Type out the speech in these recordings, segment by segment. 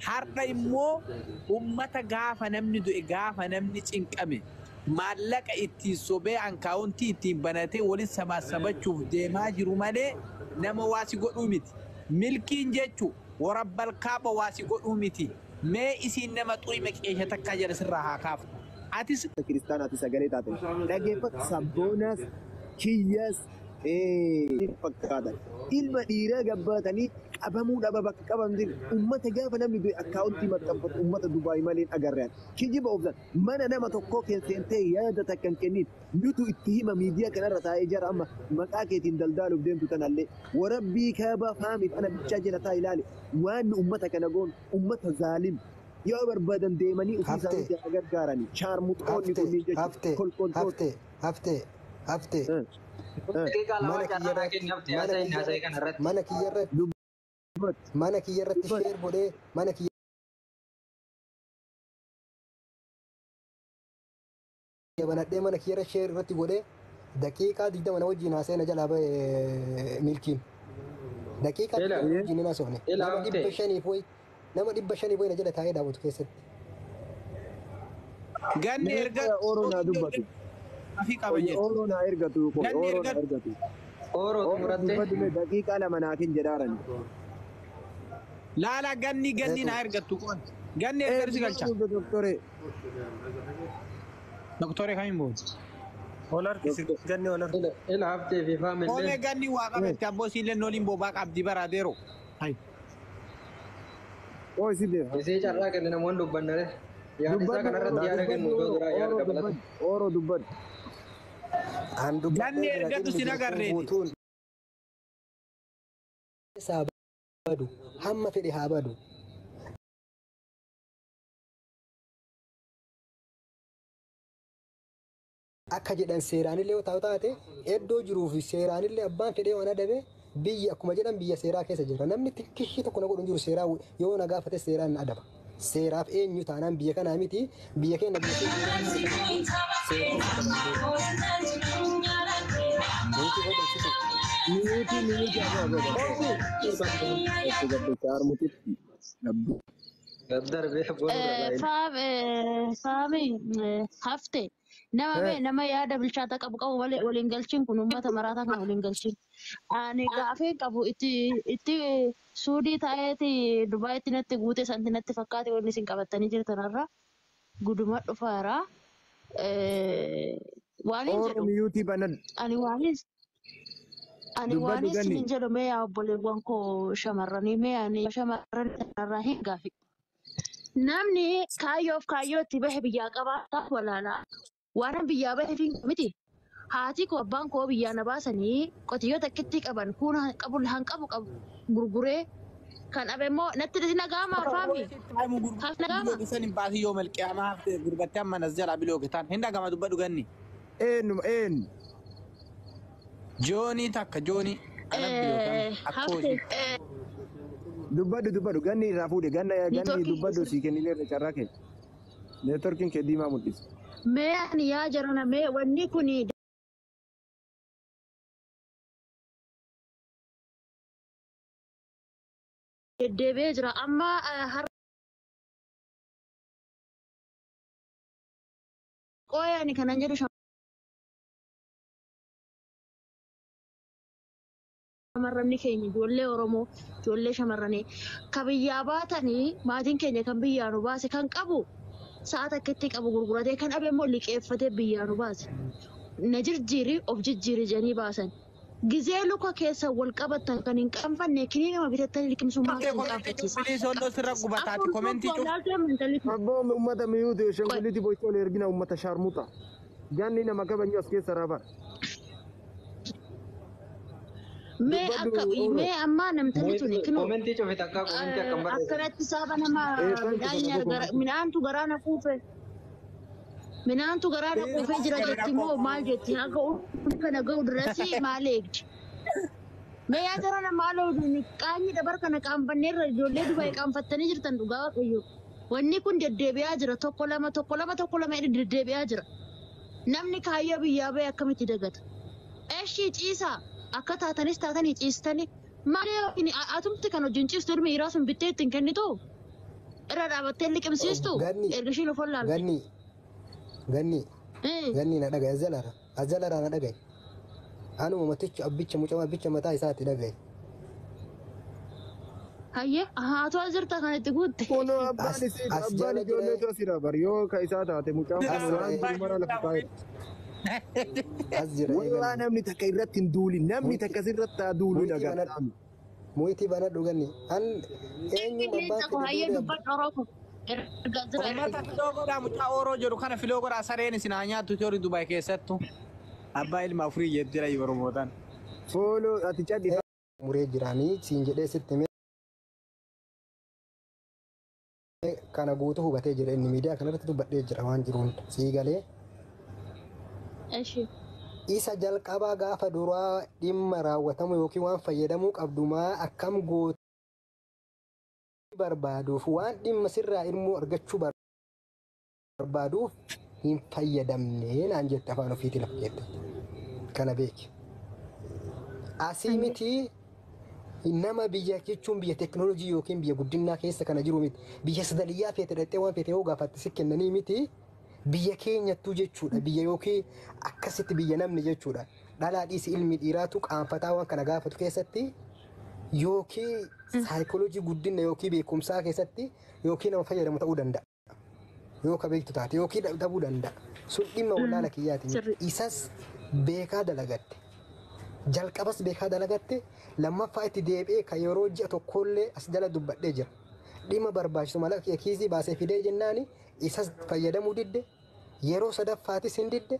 har'a immoo ummata gaafa namni du'e gaafa namni cinqame maallaqa ittiin sobee ankaawuntii ittiin banatee waliin sabaasabachuuf deemaa jiru malee nama waasi godhuu miti. Milkiin jechu warabbal kaaba waasi godhuu miti. Mee isiin nama xurii maqeesha takka jala sirraa haa kaaftu. Atis kiristaanaati sagalee taate dhageeffata sabboonaas kiyyas fakkaatan ilma dhiiraa gabbaatanii qabamuu dhaba bakka qabamtiin ummata gaafa namni du'e akkaawuntii maxxanfatu ummata Dubaay malee agarraan kijiba ooftan mana nama tokkoo keesseentee yaada takka hin kennin nutu itti hima miidiyaa kanarra taa'ee jara amma maqaa keetiin daldaaluuf deemtu tanallee warabbii kaabaa faamiif ana bichaa jala taa ilaale waan ummata kana goon ummata zaalim yoo barbaadan deemanii ofii isaaniitti gargaaranii shaarmuxoonni kunniin jechuudha kolkoltoota haftee mana kiyyarratti sheer godhee mana kiyya banadhee mana kiyyarra sheer irratti godhee daqiiqaa 20 na wajjin haasa'ina jalaa ba'e milkiin daqiiqaa 20 wajjin haasa'ne nama 500 boy na jala taa'ee daawwatu keessatti. Ganni erga Oroonaa dubbatu. Afi qabanye. Oroonaa ergatu. Oroonaa ergatu. Oroo murattee. Dubbatu daqiiqaa lama naakin jedhaaran. Laala ganni na ergattu qoon. Ganni erga galcha. Doktore kamiin booti. Olar ganni olar. Ila haftee fi faamillee. Koomee ganni waa qabetti abboo siillee nooliin boobaa qabdi baraadeero. Hai. Oh sidee. Isee carraa kenna namoonni dubbannare. Yaadisa kanarratti yaada kennu iddoo biraa yaada qabalatu. Oroo dubbatu. Ganni ergattu sin agarreeti. Saabadu hamma fedhe haa badu. Akka jedhan seeraanillee yoo taate iddoo jiruu fi seeraanillee abbaan fedhee waan adabe biyya akkuma jedhan biyya seeraa keessa jira. Namni xiqqishii tokko na godhu jiru seeraa yoo na gaafate seeraan adaba. Seeraaf eenyu taanaan biyya kanaa miti biyya keenya hafte nama yaada bilchaata qabu waliin galchiin kun uummata maraataa kan waliin galchiin ani gaafii qabu itti suudii taa'eeti Dubaayitti natti guute santi natti fakkaate wanni isin qabattanii jirtanarra guduma dhufaara waaniin jedhu ani waanis min jedhu mee yaa obboleewwan koo shamarranii mee ani shamarran irraa hin gaafi namni kaayyootti bahe biyyaa qabaataaf walaalaa waan biyyaa bahe fi miti haati koo abbaan koo biyyaa na baasanii qotiyyoo takkitti qaban kun hanqabu gurguree kan abe immoo natti nagaama faami haaf nagaama isin baasii yoo malqiyaama hafte gurbatte amma nas jala biloo getan hin dhagama dubbadhu ganni jooni takka jooni dubbadhu ganni irraa fuudhe ganni dubbadhu sii kennilee irra carraa kee neetworkiin kee diimaa mul'isa. Mee ani yaa jarana mee wanni kuni deddeebi'ee jira amma qoyaani kanan jedhu shamarranni keenya ijoollee Oromoo ijoollee shamarranii kan biyyaa baatanii maatiin keenya kan biyyaa nu baase kan qabu sa'a takkitti qabu gurguratee kan dhabe immoo liqeeffatee biyyaa nu baase na jirjiiri of jijjiiri jedhanii baasan gizee luka keessa wal qabatan kan hin qaanfanne kinii nama bitattanii liqimsummaa kan qaanfachiisa. Bilisoolloo sirra gubataati komentii cufu. Abboon uummata mi'uute shanguliti boicoole ergina uummata sharmuuta ganni nama kabajni as keessa raafaa. Mee ammaa namtani tuni kinu komentii cufi takka komentii akkam barreessa. Akkanatti saaba nama midhaantu garaana kuufe. Minantu garana kuufe jira jetti moo maal jetti haga kana ga'u dirasi maal eegdi. Mee yaa jarana maal oduun qaanyi dabar kana qaanfanneerra ijoollee Dubaay qaanfattanii jirtan dhugaa waaqayyo. Wanni kun deddeebi'aa jira tokko lama deddeebi'aa jira. Namni kaayyoo biyyaa ba'e akkamitti dagata. Eeshii ciisaa akka taatanii ciistanii maal atumti kan wajjin ciistu ilmi dhiiraa sun bittee ittiin kennitu. irra dhaabattee liqimsiistu erga ishiin of wallaalte. Ganni na dhagaye azalara na dhagaye. Anuma maticha abbicha mataa isaatti dhagaye. Hayyee haatu asirta kanatti guutte. Kono abbaan ijoolleetu asirra bar yoo ka isaa taate mucaan waan mara lafa taa'e. As jira. Walaa namni takka irratti hin duulin namni takka asirratti haa duulu dhagaa. Muitii bana dhuganni an eenyu abbaan hayyee dubbadhu Oromoo. Ummata filoo godhaa mucaa Oroo jedhu kana filoo godhaa sareen isin haa nyaattu toori Dubaay keessattu. Abbaa ilma afurii jettira Oromootaan. Fooloo ati cadhi. Muree jiraanii siin jedhee sitti kana guutuu hubatee jira inni miidiyaa kanarratti dubbadhee jira waan jiruun sii galee. Isa jalqabaa gaafa duraa dhimma raawwatamu yookiin waan fayyadamuu qabdumaa akkam gootu barbaaduuf waan dhimma sirraa ilmoo argachuu barbaaduuf hin fayyadamne naan jette afaan ofiitiin lafa jette. Kana beeki. Asii miti nama biyya jechuun biyya teknoolojii yookiin biyya guddinaa keessa kana jiru miti. Biyya sadaliyyaa feete dhaqxee waan feete yoo gaafatte si kennanii miti. Biyya keenyattuu jechuudha. Biyya yookiin akkasitti biyya namni jechuudha. Dhalaa dhiisi ilmi dhiiraatu qaanfataa waan kana gaafatu keessatti yookiin saayikooloojii guddina yookiin beekumsaa keessatti yookiin nama fayyadamu ta'uu danda'a. Yoo ka beektu taate yookiin dhabuu danda'a. Sun dhimma walaala kiyyaati. Isas beekaa dalagatte. Jalqabas beekaa dalagatte lammaffaa itti deebi'ee kan yeroo ji'a tokkollee as jala dubbadhee jira. Dhimma barbaachisu mallaqa kiisii baasee fidee jennaani isas fayyadamuu didde yeroo sadaffaatis hin didde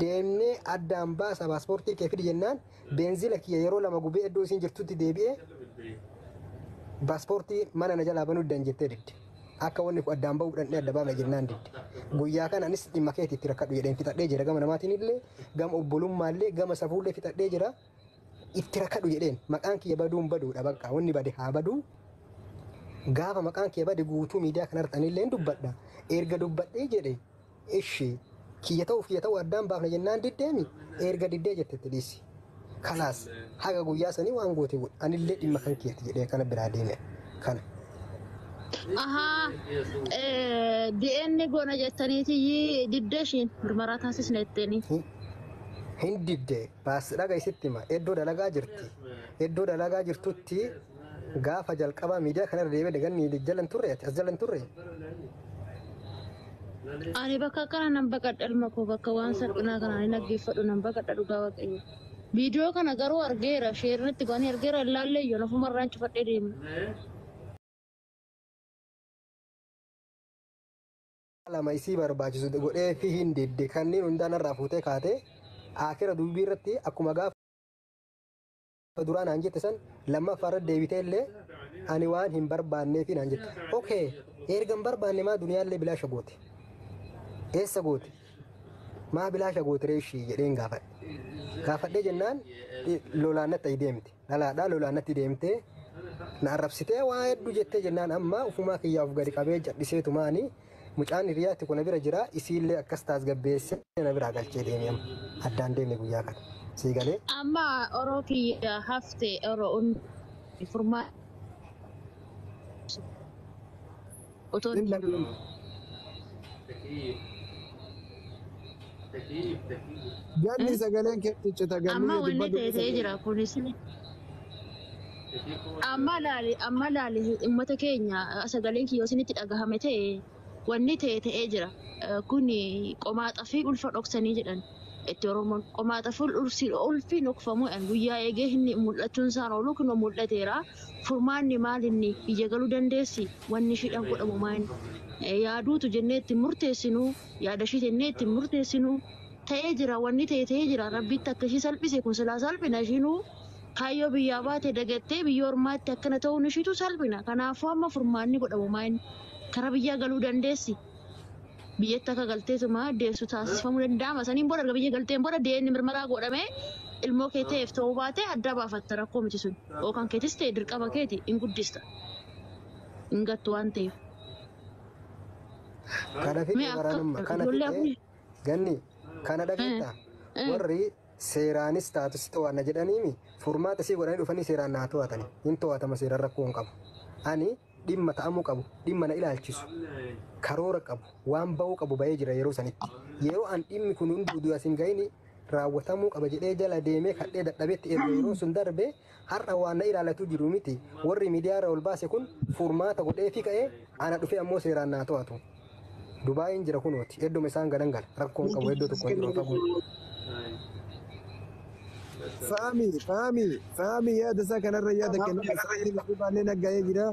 deemnee addaan baasa paaspoortii kee fidi jennaan beenzila kiyya yeroo lama gubee iddoo isiin jirtutti deebi'ee paaspoortii mana na jalaa banuu danjettee didde. Akka wanni kun addaan ba'uu dhandhee adda baafna jennaan didde. Guyyaa kana anis dhimma keetti itti rakkadhu jedheen fixadhee jira gama namaatiin illee gama obbolummaallee gama safuullee fixadhee jira itti rakkadhu jedheen maqaan kiyya baduun baduudha bakka wanni bade haa baduu. Gaafa maqaan kee bade guutuu miidiyaa kanarratti anillee dubbadha. Erga dubbadhee jedhe ishee kiyya ta'uu addaan baafna jennaan diddeemi erga diddee jettetti dhiisi. Kanaas haga guyyaa sanii waan goote anillee dhimma kan keetti jedhee kana biraa deeme kana. DNA goona jettaniiti diddee ishiin mirmaraa taasisna jettanii. Hin diddee baas dhaga isitti hima iddoo dalagaa jirti. Iddoo dalagaa jirtutti gaafa jalqabaa miidiyaa kanarra deebi'ee daganni jalan turre as jalan turre. Ani bakka kana nan baqadha ilma koo bakka waan salphinaa kana ani naggeeffadhu nan baqadha dhugaa waaqayyo. Viidiyoo kana garuu argeera sheernitti goonee argeera ilaallee yoo nafumarraan cufadhee deemu. Lama isii barbaachisu godhee fi hin didde kanneen hundaan irraa fuutee kaatee akira dubbii irratti akkuma gaafa duraan aan jette san lammaffaa irratti deebitee illee ani waan hin barbaannee fi naan jette. Okay erga hin barbaanne maa duniyaallee bilaasha goote. Eessa goote? Maa bilaasha goote reeshii jedheen gaafadhe. Gaafadhee jennaan lolaannatti ayi deemte. Dhalaadhaa lolaannatti deemtee na arrabsitee waa hedduu jettee jennaan amma ufumaa kiyyaaf gadi qabee jadhiseetu maanii mucaan hiriyaatti kun bira jira isiillee akkas taasgabbeessee na biraa galchee deeme amma addaan deemne guyyaa kana. Sii galee? Amma oroo kiyya hafte oroon furmaa. Otoo Ganni sagaleen keetti tagallee amma wanni ta'ee jira kunis amma laali uummata keenya sagaleen kiyyoo isinitti dhagahame ta'e wanni ta'ee jira kuni qomaaxa fi ulfa dhoksanii jedhan itti oromoon qomaaxa fi ulfi dhokfamu guyyaa eegee inni mul'achuun isaan oolu kun mul'ateera furmaanni maal inni biyya galuu dandeessi wanni shidhan godhamu maal yaaduutu jennee itti murteessinu yaada ishii jennee itti murteessinu ta'ee jira wanni ta'ee jira rabbitti akkasii salphise kun silaa salphina ishiinuu kaayyoo biyyaa baate dagattee biyya ormaatti akkana ta'uun ishiitu salphina kanaafuu amma furmaanni godhamu maal kara biyyaa galuu dandeessi biyyatti akka galteetuma deessu taasifamuu danda'ama saniin booda erga biyya galteen booda deemni mirmaraa godhamee ilmoo kee ta'eef ta'uu baate adda baafatta rakkoo miti sun yookaan keetis ta'e dirqama keeti hin guddista hin gattu waan ta'eef. Kana fi kana fi ganni kana dhageetta warri seeraanis taatu si to'anna jedhaniimi furmaata si godhanii dhufanii seeraan naa to'atani hin to'atama seeraan rakkoo hin qabu ani dhimma ta'amuu qabu dhimma na ilaalchisu karoora qabu waan bahuu qabu bahee jira yeroo sanitti yeroo an dhimmi kun hunduu asin gahini raawwatamuu qaba jedhee jala deemee kadhee dadhabetti yeroo sun darbe har'a waan na ilaalatu jiru miti warri miidiyaa irra ol baase kun furmaata godhee fi ka'ee ana dhufee ammoo seeraan naa to'atu Dubaayin jira kunooti hedduma isaan gadangal rakkoon qabu hedduu tokko jiru qabu فهمي يا دسا كان الرجال كان بعدين نجاي جدا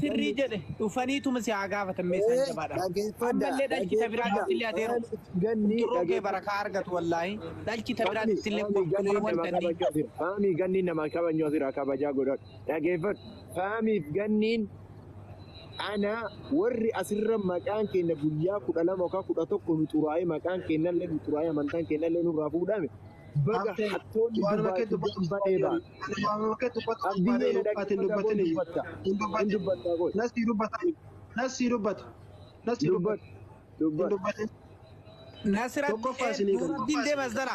سري جده وفنيتو مسي عقافة ميسان جبارا أما اللي دال كتابرات اللي أديرو تروكي بركة أرغت والله دال كتابرات اللي فهمي جنين نما كابا نيوزي راكابا جاغورات يا كيفت فهمي جنين أنا وري أسر مكان كنا بوليا كودا موكا كودا توكو نتوراي مكان كنا اللي نتوراي مكان كنا اللي نرافو دامي بقى حتون ناصر الدين ده مصدر